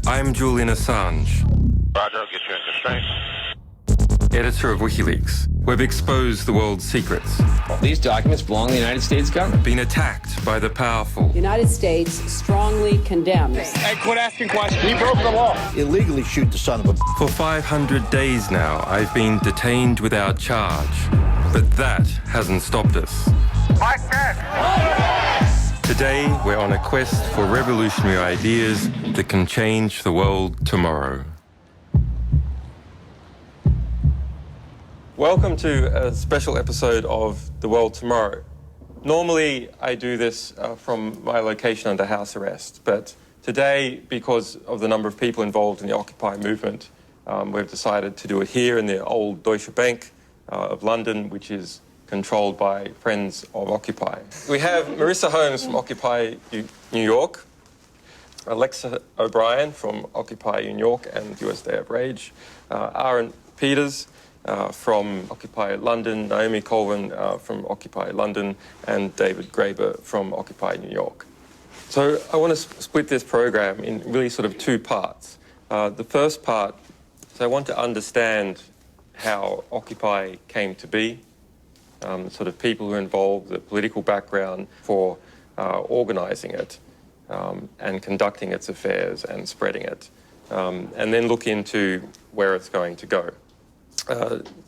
I'm Julian Assange. Roger, I'll get you in constraint. Editor of WikiLeaks. We've exposed the world's secrets. These documents belong to the United States government. Been attacked by the powerful. The United States strongly condemns. Hey, quit asking questions. He broke the law. Illegally shoot the son of a... For 500 days now, I've been detained without charge. But that hasn't stopped us. Like that. Today, we're on a quest for revolutionary ideas that can change the world tomorrow. Welcome to a special episode of The World Tomorrow. Normally, I do this from my location under house arrest, but today, because of the number of people involved in the Occupy movement, we've decided to do it here in the old Deutsche Bank of London, which is controlled by Friends of Occupy. We have Marissa Holmes from Occupy New York, Alexa O'Brien from Occupy New York and US Day of Rage, Aaron Peters from Occupy London, Naomi Colvin from Occupy London, and David Graeber from Occupy New York. So I want to split this program in really sort of two parts. The first part is I want to understand how Occupy came to be, sort of people who are involved, the political background for organising it and conducting its affairs and spreading it, and then look into where it's going to go.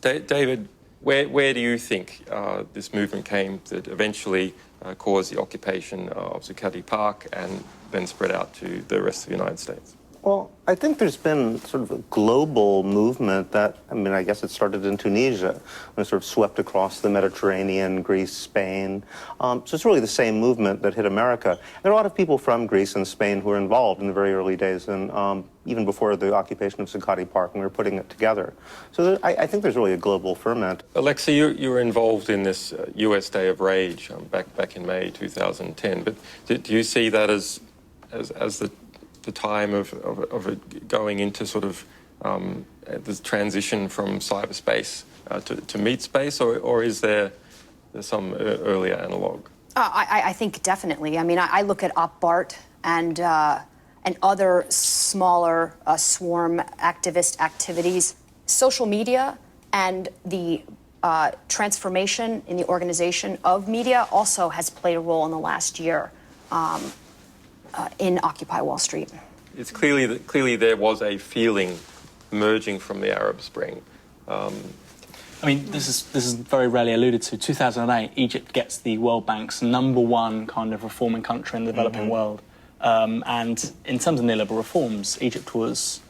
David, where do you think this movement came that eventually caused the occupation of Zuccotti Park and then spread out to the rest of the United States? Well, I think there's been sort of a global movement that, I guess it started in Tunisia, and it sort of swept across the Mediterranean, Greece, Spain. So it's really the same movement that hit America. There are a lot of people from Greece and Spain who were involved in the very early days, and even before the occupation of Zuccotti Park, and we were putting it together. So I think there's really a global ferment. Alexa, you were involved in this US Day of Rage back in May 2010, but do you see that as the time of going into sort of this transition from cyberspace to meat space, or is there some earlier analogue? I think definitely. I look at OpBart and other smaller swarm activist activities. Social media and the transformation in the organization of media also has played a role in the last year. In Occupy Wall Street. It's clearly there was a feeling emerging from the Arab Spring. This is very rarely alluded to. 2008, Egypt gets the World Bank's #1 kind of reforming country in the developing world. And in terms of neoliberal reforms, Egypt was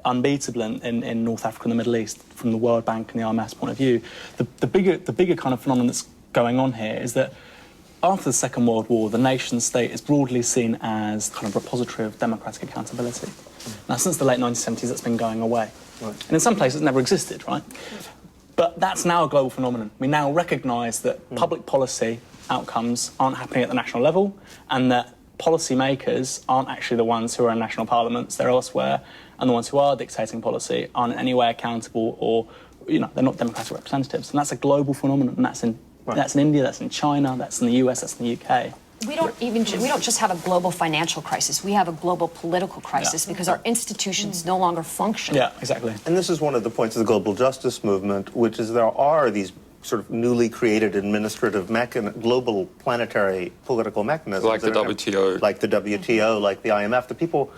unbeatable in North Africa and the Middle East from the World Bank and the IMF's point of view. The bigger kind of phenomenon that's going on here is that after the Second World War, the nation-state is broadly seen as kind of repository of democratic accountability. Now, since the late 1970s, that's been going away. Right. And in some places, it never existed, right? But that's now a global phenomenon. We now recognise that public policy outcomes aren't happening at the national level, and that policymakers aren't actually the ones who are in national parliaments, they're elsewhere, and the ones who are dictating policy aren't in any way accountable, or, they're not democratic representatives. And that's a global phenomenon, and that's in India, that's in China, that's in the US, that's in the UK. We don't just have a global financial crisis. We have a global political crisis because our institutions no longer function. Yeah, exactly. And this is one of the points of the global justice movement, which is there are these sort of newly created administrative global planetary political mechanisms. Like the WTO. Like the WTO, like the IMF. The people,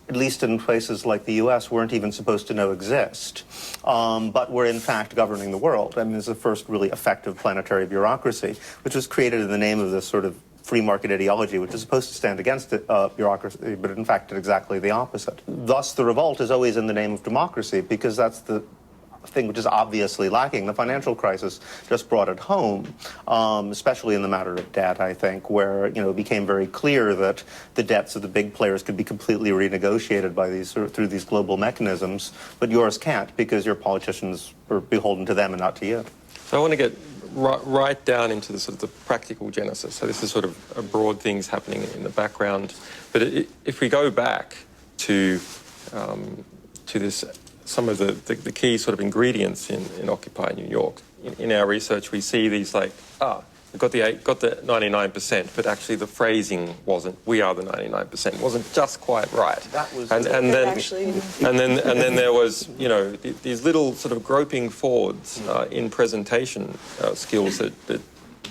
at least in places like the US, weren't even supposed to know exist, but were in fact governing the world. It's the first really effective planetary bureaucracy, which was created in the name of this sort of free market ideology, which is supposed to stand against bureaucracy, but in fact did exactly the opposite. Thus, the revolt is always in the name of democracy, because that's the thing which is obviously lacking. The financial crisis just brought it home, especially in the matter of debt, I think, where it became very clear that the debts of the big players could be completely renegotiated by through these global mechanisms, but yours can't, because your politicians are beholden to them and not to you. So I want to get right down into the sort of the practical genesis. So this is sort of a broad things happening in the background, but if we go back to this. Some of the key sort of ingredients in Occupy New York. In our research, we see these got the 99%, but actually the phrasing wasn't. We are the 99%. Wasn't just quite right. That was and then there was, you know, these little sort of groping forwards in presentation skills that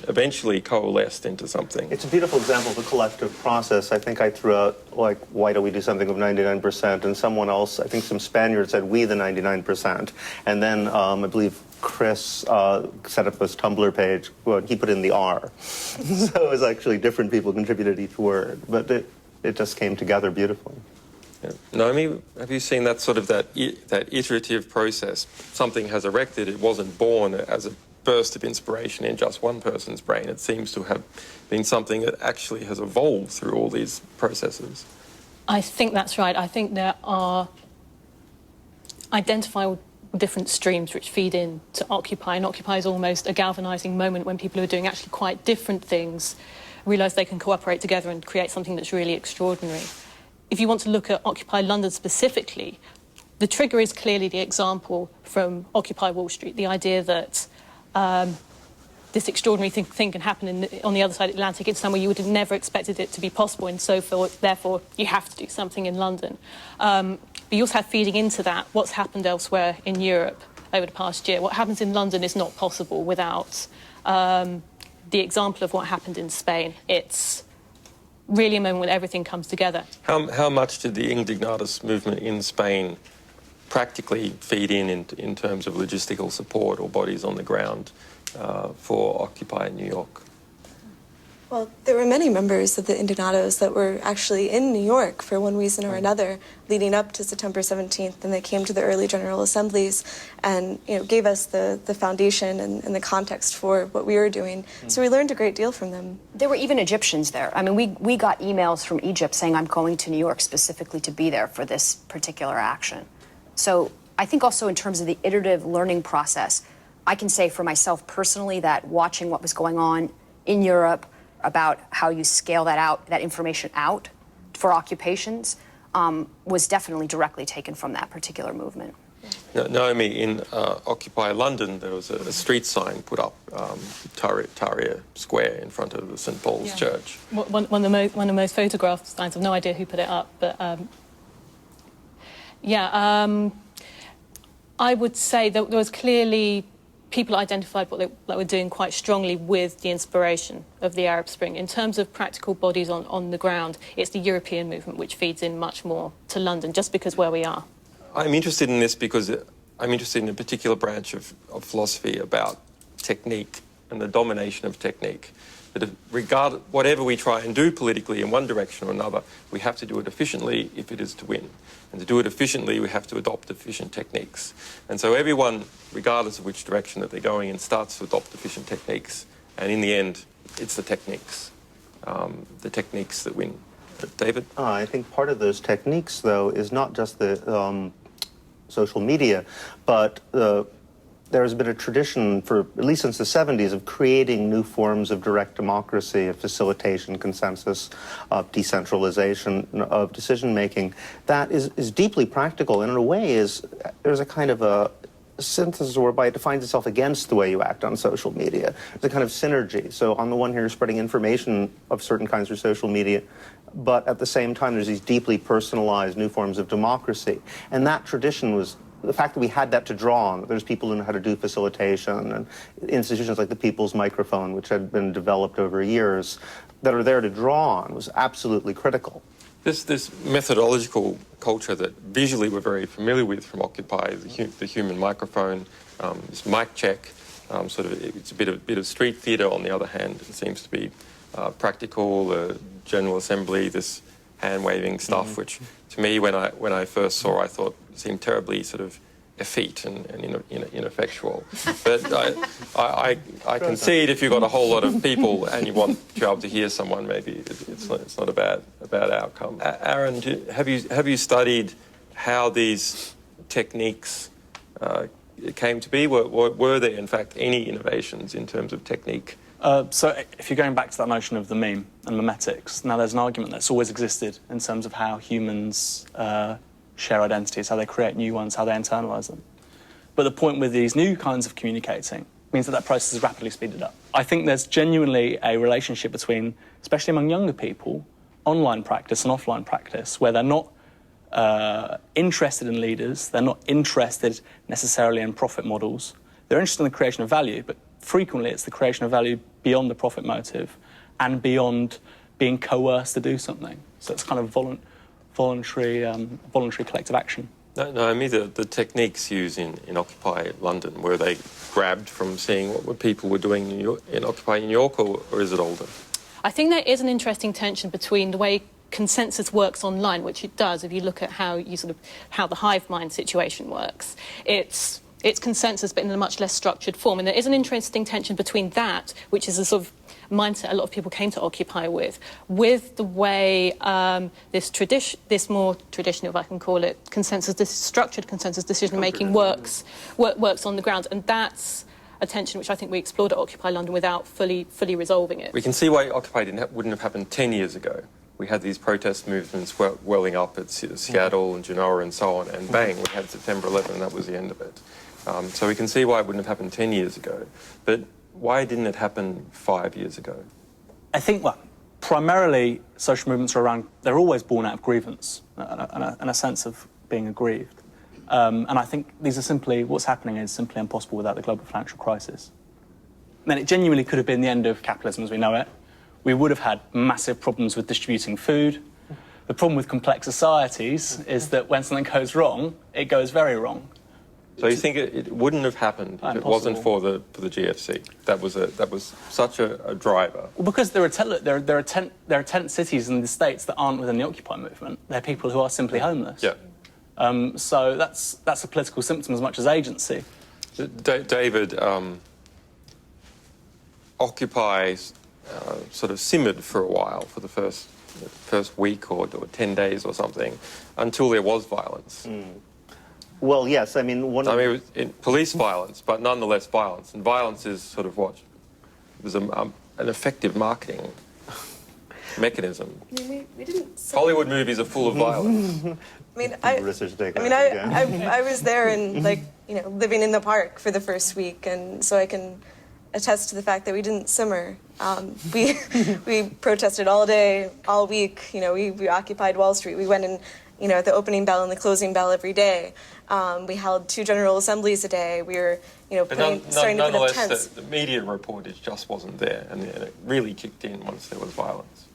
eventually coalesced into something. It's a beautiful example of a collective process. I think I threw out, like, why don't we do something with 99%? And someone else, I think some Spaniards said, we the 99%. And then I believe Chris set up this Tumblr page. Well, he put in the R. So it was actually different people contributed each word. But it just came together beautifully. Yeah. Naomi, have you seen that sort of that iterative process? Something has erected. It wasn't born as a burst of inspiration in just one person's brain. It seems to have been something that actually has evolved through all these processes. I think that's right. I think there are identifiable different streams which feed in to Occupy, and Occupy is almost a galvanising moment when people who are doing actually quite different things realise they can cooperate together and create something that's really extraordinary. If you want to look at Occupy London specifically, the trigger is clearly the example from Occupy Wall Street, the idea that this extraordinary thing can happen on the other side of the Atlantic in somewhere you would have never expected it to be possible, and so therefore you have to do something in London. But you also have feeding into that what's happened elsewhere in Europe over the past year. What happens in London is not possible without the example of what happened in Spain. It's really a moment when everything comes together. How much did the Indignatus movement in Spain practically feed in terms of logistical support or bodies on the ground for Occupy New York? Well, there were many members of the Indignados that were actually in New York for one reason or another leading up to September 17th, and they came to the early General Assemblies and, you know, gave us the foundation and the context for what we were doing. So we learned a great deal from them. There were even Egyptians there. I mean, we got emails from Egypt saying, I'm going to New York specifically to be there for this particular action. So I think also in terms of the iterative learning process, I can say for myself personally that watching what was going on in Europe about how you scale that out, that information out for occupations, was definitely directly taken from that particular movement. Naomi, in Occupy London, there was a street sign put up, Tahrir Square, in front of the St Paul's Church. One of the most photographed signs. I've no idea who put it up, but I would say that there was clearly people identified what they were doing quite strongly with the inspiration of the Arab Spring. In terms of practical bodies on the ground, it's the European movement which feeds in much more to London, just because where we are. I'm interested in this because I'm interested in a particular branch of philosophy about technique and the domination of technique. That whatever we try and do politically in one direction or another, we have to do it efficiently if it is to win. And to do it efficiently, we have to adopt efficient techniques. And so everyone, regardless of which direction that they're going in, starts to adopt efficient techniques. And in the end, it's the techniques that win. David? I think part of those techniques, though, is not just the social media, but there has been a tradition for at least since the 70s of creating new forms of direct democracy, of facilitation, consensus, of decentralization, of decision-making that is deeply practical, and in a way there's a kind of a synthesis whereby it defines itself against the way you act on social media. There's a kind of synergy. So on the one hand, you're spreading information of certain kinds through social media, but at the same time, there's these deeply personalized new forms of democracy. And that tradition was the fact that we had that to draw on. There's people who know how to do facilitation, and institutions like the People's Microphone, which had been developed over years, that are there to draw on, was absolutely critical. This methodological culture that visually we're very familiar with from Occupy, the human microphone, this mic check, it's a bit of street theatre. On the other hand, it seems to be practical, General Assembly, this hand-waving stuff, which to me, when I first saw, I thought seemed terribly sort of effete and ineffectual. But I concede if you've got a whole lot of people and you want to be able to hear someone, maybe it's not a bad outcome. Aaron, have you studied how these techniques came to be? Were there, in fact, any innovations in terms of technique? So if you're going back to that notion of the meme and memetics, now there's an argument that's always existed in terms of how humans share identities, how they create new ones, how they internalise them. But the point with these new kinds of communicating means that process is rapidly speeded up. I think there's genuinely a relationship between, especially among younger people, online practice and offline practice, where they're not interested in leaders, they're not interested necessarily in profit models. They're interested in the creation of value, but frequently it's the creation of value beyond the profit motive and beyond being coerced to do something. So it's kind of voluntary collective action. No, I mean the techniques used in Occupy London, were they grabbed from seeing what people were doing in Occupy New York, or is it older? I think there is an interesting tension between the way consensus works online, which it does if you look at how the hive mind situation works. It's consensus, but in a much less structured form. And there is an interesting tension between that, which is a sort of mindset a lot of people came to Occupy with the way this more traditional, if I can call it, structured consensus decision-making works on the ground. And that's a tension which I think we explored at Occupy London without fully resolving it. We can see why Occupy wouldn't have happened 10 years ago. We had these protest movements welling up at Seattle and Genoa and so on, and bang, we had September 11, and that was the end of it. So we can see why it wouldn't have happened 10 years ago. But why didn't it happen 5 years ago? I think, primarily social movements they're always born out of grievance and a sense of being aggrieved. And I think what's happening is simply impossible without the global financial crisis. And then it genuinely could have been the end of capitalism as we know it. We would have had massive problems with distributing food. The problem with complex societies is that when something goes wrong, it goes very wrong. So you think it wouldn't have happened if it wasn't for the GFC? That was such a driver. Well, because there are tent cities in the States that aren't within the Occupy movement. They're people who are simply homeless. Yeah. So that's a political symptom as much as agency. David, Occupy sort of simmered for a while, for the first week or 10 days or something, until there was violence. Well, yes, I mean, it was police violence, but nonetheless violence. And violence is sort of what? It was an effective marketing mechanism. We didn't... Hollywood movies are full of violence. I was there and, living in the park for the first week, and so I can attest to the fact that we didn't simmer. We protested all day, all week. We occupied Wall Street. We went in, at the opening bell and the closing bell every day. We held 2 General Assemblies a day. We were, starting to put up tents. The media reportage just wasn't there, and it really kicked in once there was violence.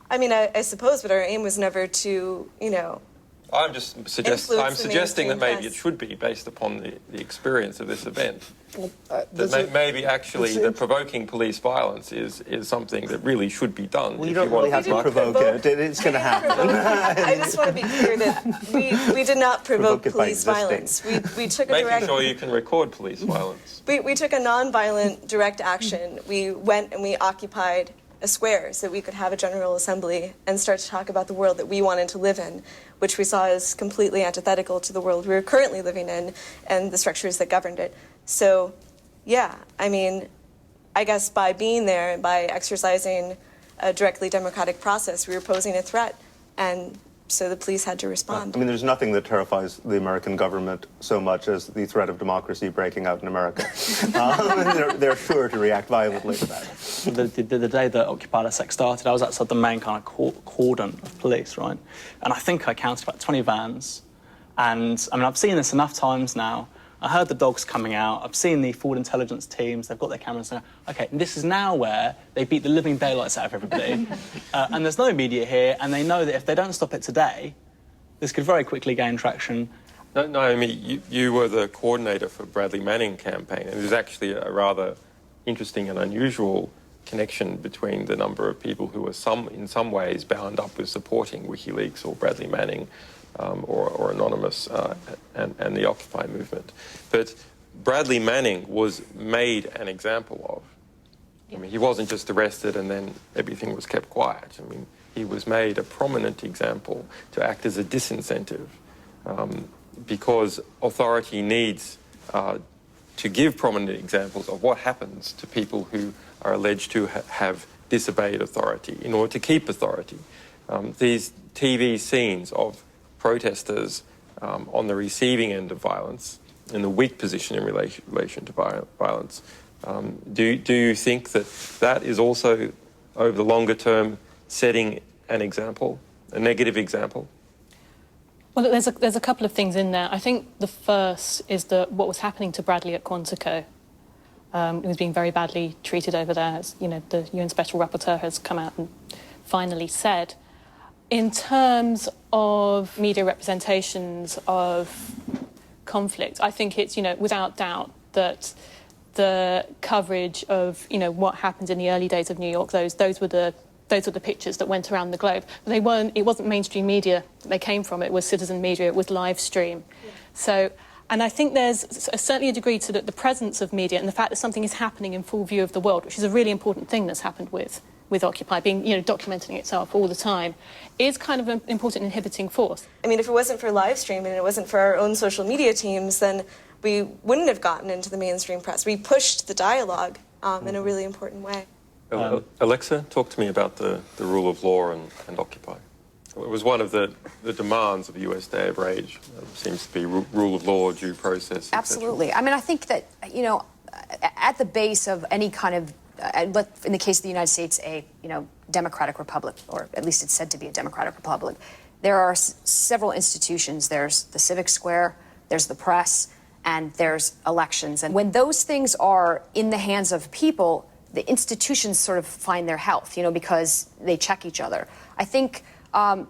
I suppose, but our aim was never to, I'm suggesting that maybe it should be based upon the experience of this event. Maybe actually the provoking police violence is something that really should be done. Well, you don't really have to provoke it. It's going to happen. I just want to be clear that we did not provoke police violence. We took a direct... Making sure you can record police violence. We took a non-violent direct action. We went and we occupied a square so we could have a General Assembly and start to talk about the world that we wanted to live in, which we saw as completely antithetical to the world we were currently living in and the structures that governed it. So, yeah, I guess by being there and by exercising a directly democratic process, we were posing a threat, and so the police had to respond. There's nothing that terrifies the American government so much as the threat of democracy breaking out in America. They're sure to react violently to that. The day that Occupy LSX started, I was outside the main kind of cordon of police, right? And I think I counted about 20 vans. And, I've seen this enough times now. I heard the dogs coming out. I've seen the forward intelligence teams. They've got their cameras now. OK, and this is now where they beat the living daylights out of everybody. And there's no media here, and they know that if they don't stop it today, this could very quickly gain traction. Naomi, you were the coordinator for Bradley Manning campaign, and there's actually a rather interesting and unusual connection between the number of people who were in some ways bound up with supporting WikiLeaks or Bradley Manning or Anonymous and the Occupy movement. But Bradley Manning was made an example of. He wasn't just arrested and then everything was kept quiet. He was made a prominent example to act as a disincentive because authority needs to give prominent examples of what happens to people who are alleged to have disobeyed authority in order to keep authority. These TV scenes of protesters on the receiving end of violence in the weak position in relation to violence. Do you think that that is also, over the longer term, setting an example, a negative example? Well, there's a couple of things in there. I think the first is what was happening to Bradley at Quantico. He was being very badly treated over there. As, you know, the UN Special Rapporteur has come out and finally said. In terms of media representations of conflict, I think it's, you know, without doubt that the coverage of, you know, what happened in the early days of New York, those were the pictures that went around the globe. But it wasn't mainstream media that they came from. It was citizen media. It was live stream. Yeah. So, and I think there's certainly a degree to the presence of media and the fact that something is happening in full view of the world, which is a really important thing that's happened with Occupy, being, you know, documenting itself all the time, is kind of an important inhibiting force. I mean, if it wasn't for live streaming and it wasn't for our own social media teams, then we wouldn't have gotten into the mainstream press. We pushed the dialogue in a really important way. Alexa, talk to me about the rule of law and Occupy. It was one of the demands of the US Day of Rage. It seems to be rule of law, due process. Absolutely. I mean, I think that, you know, at the base of any kind of, in the case of the United States, a, you know, democratic republic, or at least it's said to be a democratic republic, there are several institutions. There's the civic square, there's the press, and there's elections. And when those things are in the hands of people, the institutions sort of find their health, you know, because they check each other. I think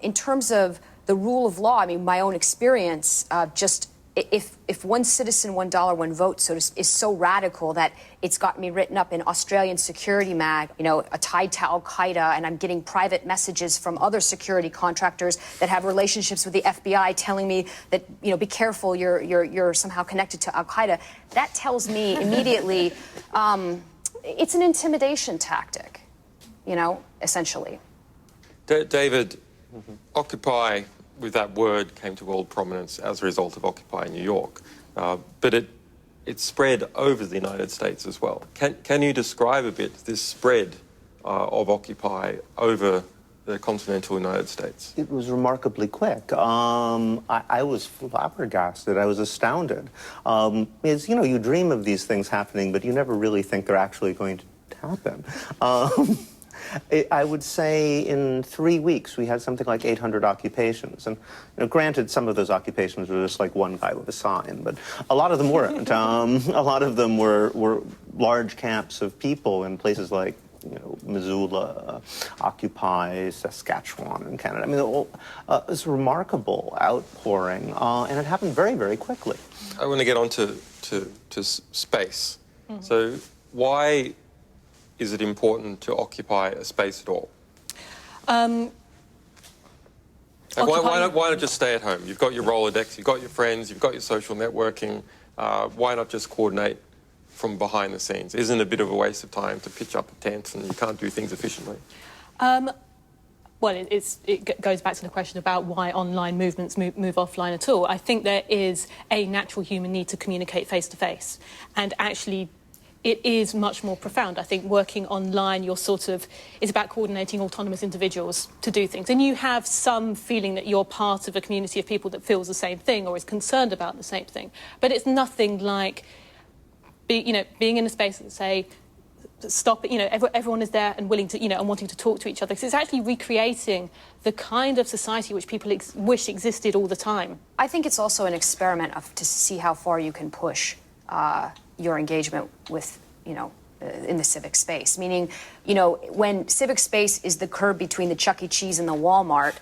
in terms of the rule of law, I mean, my own experience, just if one citizen, $1, one vote is so radical that it's got me written up in Australian security mag, you know, tied to Al-Qaeda, and I'm getting private messages from other security contractors that have relationships with the FBI telling me that, you know, be careful, you're somehow connected to Al-Qaeda. That tells me immediately it's an intimidation tactic, you know, essentially. David, Occupy, with that word, came to world prominence as a result of Occupy New York. But it spread over the United States as well. Can you describe a bit this spread of Occupy over the continental United States? It was remarkably quick. I was flabbergasted. I was astounded. As you know, you dream of these things happening, but you never really think they're actually going to happen. I would say in 3 weeks we had something like 800 occupations. And you know, granted, some of those occupations were just like one guy with a sign, but a lot of them weren't. A lot of them were large camps of people in places like, you know, Missoula, Occupy, Saskatchewan in Canada. I mean, it was a remarkable outpouring, and it happened very, very quickly. I want to get on to space. Mm-hmm. So why is it important to occupy a space at all? Why not just stay at home? You've got your Rolodex, you've got your friends, you've got your social networking. Why not just coordinate from behind the scenes? Isn't it a bit of a waste of time to pitch up a tent and you can't do things efficiently? Well, it goes back to the question about why online movements move offline at all. I think there is a natural human need to communicate face-to-face. And actually, it is much more profound. I think working online, it's about coordinating autonomous individuals to do things. And you have some feeling that you're part of a community of people that feels the same thing or is concerned about the same thing. But it's nothing like being in a space that say, stop it, you know, everyone is there and willing to, you know, and wanting to talk to each other. Because it's actually recreating the kind of society which people wish existed all the time. I think it's also an experiment to see how far you can push your engagement with, you know, in the civic space. Meaning, you know, when civic space is the curb between the Chuck E. Cheese and the Walmart,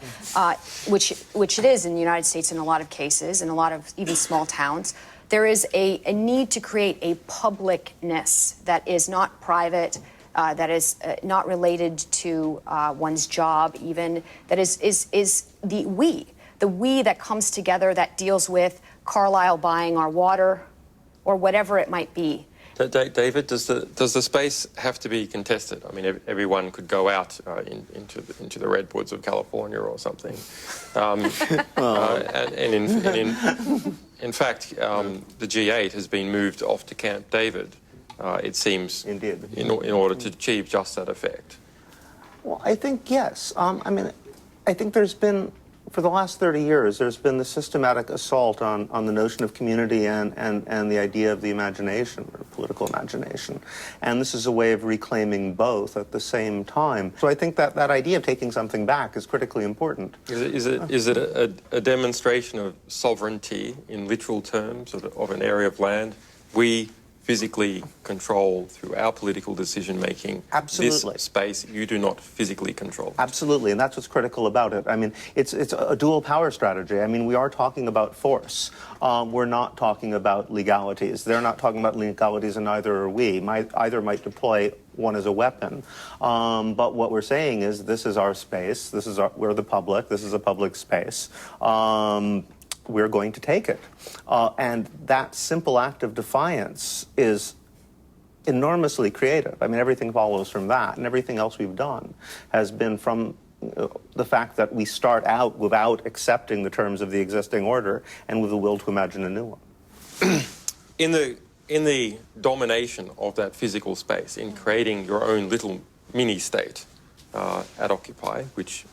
which it is in the United States in a lot of cases, in a lot of even small towns, there is a need to create a publicness that is not private, that is not related to one's job even, that is the we that comes together, that deals with Carlisle buying our water or whatever it might be. David, does the space have to be contested? I mean, everyone could go out into the redwoods of California or something. In fact, the G8 has been moved off to Camp David, it seems, indeed, in order to achieve just that effect. Well, I think yes. I mean, I think there's been for the last 30 years, there's been the systematic assault on the notion of community and the idea of the imagination, or political imagination. And this is a way of reclaiming both at the same time. So I think that idea of taking something back is critically important. Is it a demonstration of sovereignty in literal terms of an area of land? We physically control through our political decision-making this space you do not physically control. Absolutely, and that's what's critical about it. I mean, it's a dual power strategy. I mean, we are talking about force. We're not talking about legalities. They're not talking about legalities, and neither are we. Either might deploy one as a weapon. But what we're saying is this is our space. We're the public. This is a public space. We're going to take it. And that simple act of defiance is enormously creative. I mean, everything follows from that, and everything else we've done has been from the fact that we start out without accepting the terms of the existing order and with the will to imagine a new one. In the domination of that physical space, in creating your own little mini-state at Occupy, which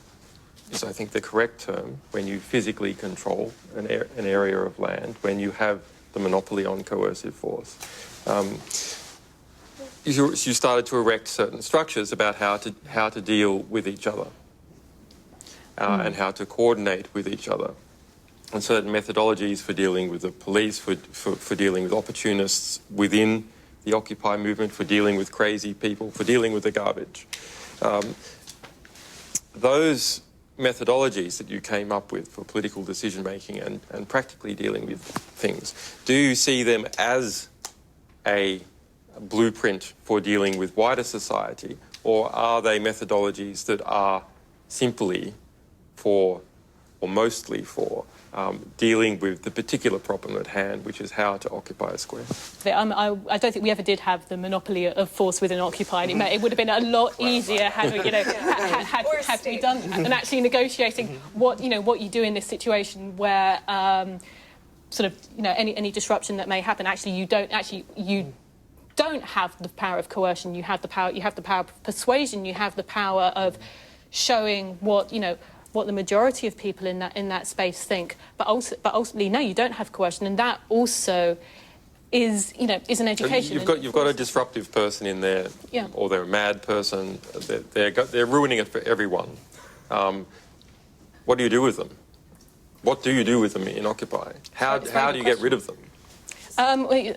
is, I think, the correct term, when you physically control an area of land, when you have the monopoly on coercive force. You started to erect certain structures about how to deal with each other and how to coordinate with each other, and certain methodologies for dealing with the police, for dealing with opportunists within the Occupy movement, for dealing with crazy people, for dealing with the garbage. Those methodologies that you came up with for political decision-making and practically dealing with things, do you see them as a blueprint for dealing with wider society, or are they methodologies that are simply for, or mostly for, dealing with the particular problem at hand, which is how to occupy a square? I don't think we ever did have the monopoly of force within Occupy. It would have been a lot easier had we, had we done that. And actually negotiating what you do in this situation where any disruption that may happen. Actually, you don't have the power of coercion. You have the power of persuasion. You have the power of showing what the majority of people in that space think, but ultimately, no, you don't have coercion, and that also is an education. You've got a disruptive person in there, or they're a mad person. They're ruining it for everyone. What do you do with them? What do you do with them in Occupy? How do you get rid of them? Do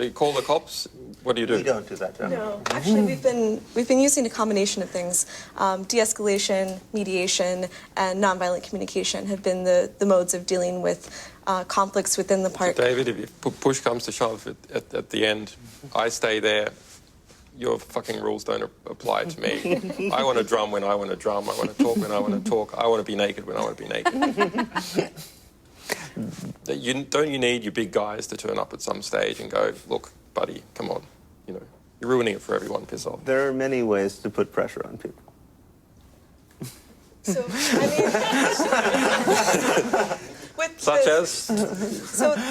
you call the cops? What do you do? We don't do that, John. No, actually, we've been using a combination of things. De-escalation, mediation, and nonviolent communication have been the modes of dealing with conflicts within the park. So David, if push comes to shove at the end, I stay there. Your fucking rules don't apply to me. I want to drum when I want to drum. I want to talk when I want to talk. I want to be naked when I want to be naked. Don't you need your big guys to turn up at some stage and go, look, buddy, come on, you're ruining it for everyone, piss off. There are many ways to put pressure on people. So,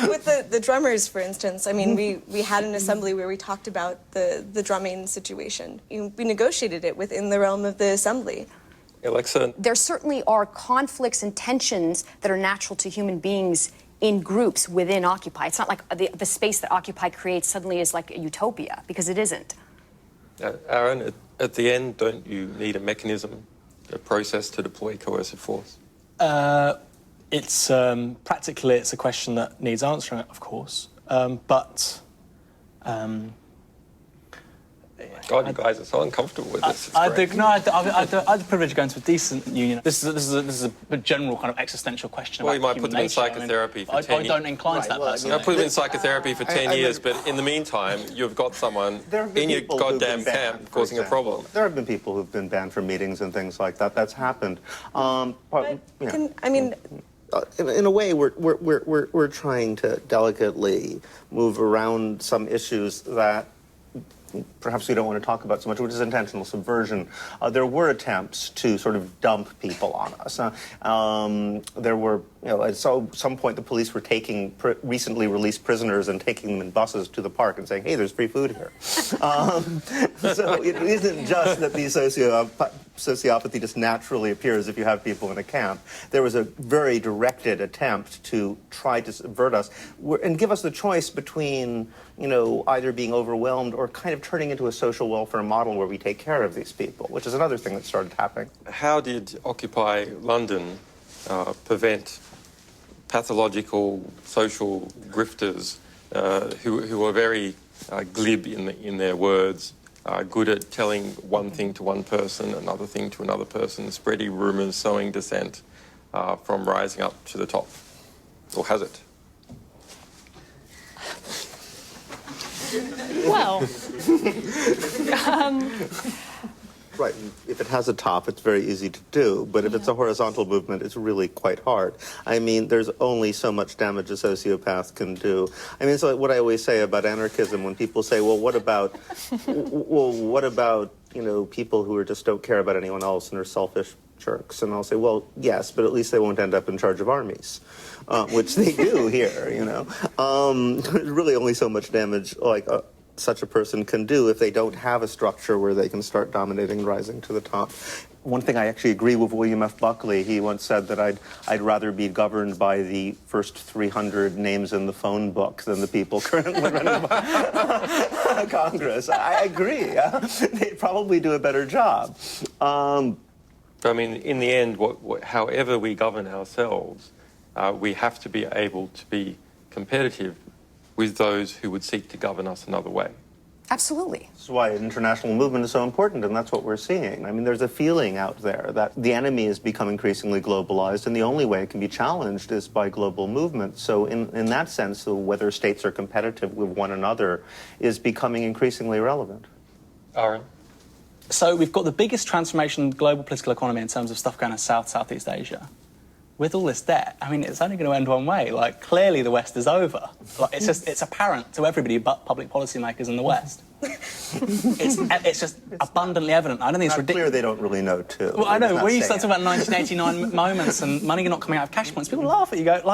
with the drummers, for instance, I mean, we had an assembly where we talked about the drumming situation. We negotiated it within the realm of the assembly. Alexa? There certainly are conflicts and tensions that are natural to human beings in groups within Occupy. It's not like the space that Occupy creates suddenly is like a utopia, because it isn't. Aaron, at the end, don't you need a mechanism, a process to deploy coercive force? It's practically, it's a question that needs answering, of course, but. God, you guys are so uncomfortable with this. I had the privilege of going to a decent union. This is a general kind of existential question. Well, about you might put them in nature. psychotherapy for 10 years. I don't incline to that person. I put them in psychotherapy for 10 years, but in the meantime, you've got someone in your goddamn camp causing a problem. There have been people who've been banned from meetings and things like that. That's happened. In a way, we're trying to delicately move around some issues that perhaps we don't want to talk about so much, which is intentional subversion. There were attempts to sort of dump people on us. There were, at some point the police were taking recently released prisoners and taking them in buses to the park and saying, hey, there's free food here. So it isn't just that these sociopathy just naturally appears if you have people in a camp. There was a very directed attempt to try to subvert us and give us the choice between, either being overwhelmed or kind of turning into a social welfare model where we take care of these people, which is another thing that started happening. How did Occupy London prevent pathological social grifters who were very glib in their words, good at telling one thing to one person, another thing to another person, spreading rumours, sowing dissent from rising up to the top? Or has it? Well, Right. If it has a top, it's very easy to do. But if it's a horizontal movement, it's really quite hard. I mean, there's only so much damage a sociopath can do. I mean, it's like what I always say about anarchism when people say, well, what about, people who just don't care about anyone else and are selfish jerks? And I'll say, well, yes, but at least they won't end up in charge of armies, which they do here, There's really only so much damage, such a person can do if they don't have a structure where they can start dominating and rising to the top. One thing I actually agree with William F. Buckley. He once said that I'd rather be governed by the first 300 names in the phone book than the people currently running Congress. I agree. They'd probably do a better job. I mean, in the end, however we govern ourselves, we have to be able to be competitive with those who would seek to govern us another way. Absolutely. This is why international movement is so important, and that's what we're seeing. I mean, there's a feeling out there that the enemy has become increasingly globalized, and the only way it can be challenged is by global movement. So in that sense, whether states are competitive with one another is becoming increasingly relevant. Aaron? So we've got the biggest transformation in the global political economy in terms of stuff going to Southeast Asia. With all this debt, I mean, it's only going to end one way. Clearly the West is over. It's apparent to everybody but public policymakers in the West. It's just abundantly evident. I don't think it's ridiculous. Clear they don't really know, too. Well, I know. When you start talking about 1989 moments and money not coming out of cash points, people laugh at you. I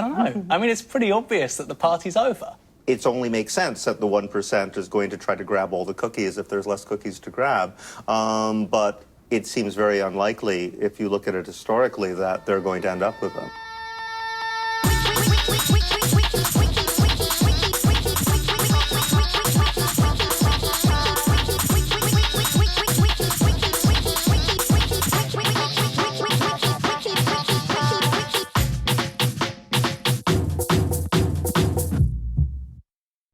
don't know. I mean, it's pretty obvious that the party's over. It only makes sense that the 1% is going to try to grab all the cookies if there's less cookies to grab. But it seems very unlikely, if you look at it historically, that they're going to end up with them.